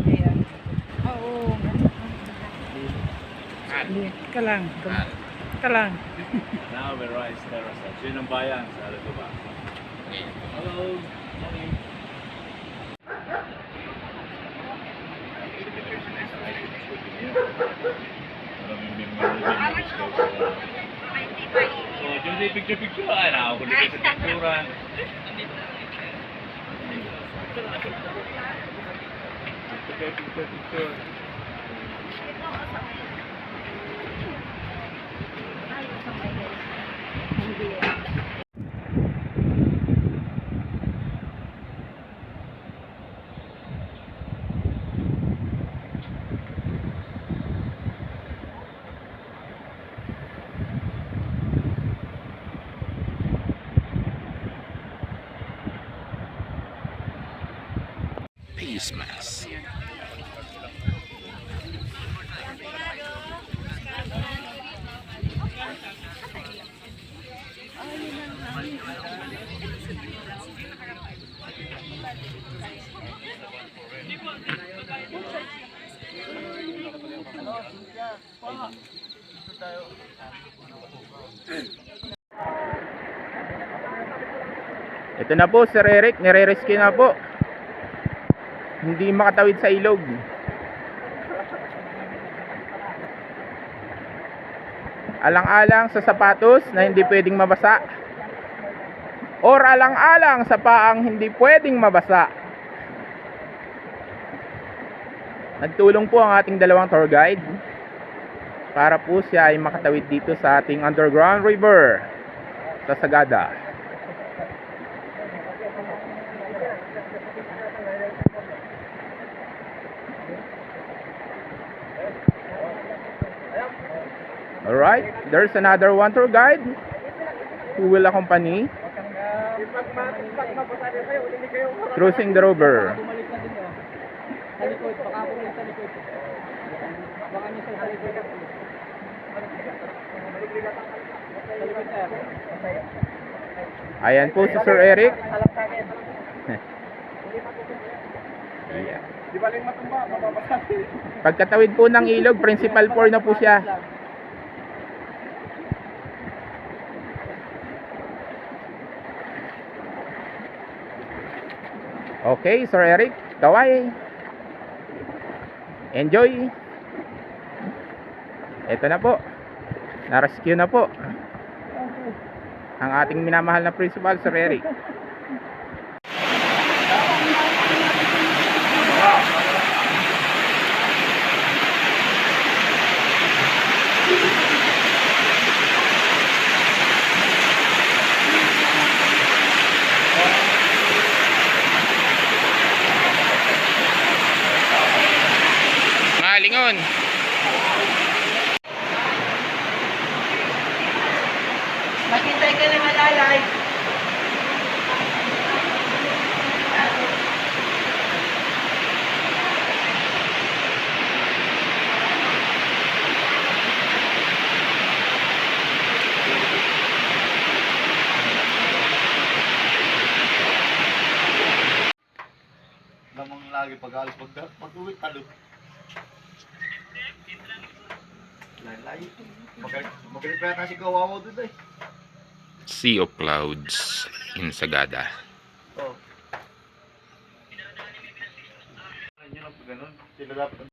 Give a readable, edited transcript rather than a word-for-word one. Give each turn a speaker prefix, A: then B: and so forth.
A: Ayan. Oo. Ka lang. Ka lang.
B: Now we rise terrace. Yun ang bayan sa Alatuba. Hello. Morning. Oh, jadi picture-picture na ako dito sa picturean. Picture.
C: Peace Mass. Ito na po, Sir Eric, nire-rescue na po. Hindi makatawid sa ilog. Alang-alang sa sapatos na hindi pwedeng mabasa, or alang-alang sa paang hindi pwedeng mabasa. Nagtulong po ang ating dalawang tour guide para po siya ay makatawid dito sa ating underground river sa Sagada. Alright, there's another one tour guide who will accompany cruising the river. Ayan po si Sir Eric. Yeah. Pagkatawid po ng ilog, principal 4 na po siya. Okay, Sir Eric, kaway. Enjoy. Ito na po. Na-rescue na po ang ating minamahal na principal, Sir Eric. Lingon.
D: Maghintay ka na malalay.
B: Lamang lagi pag-alis pag-uwi talo. Magaling pa kasi kawawa doon eh.
C: Sea of Clouds in Sagada.
B: Oh. Yun ang ganun. Sila dapat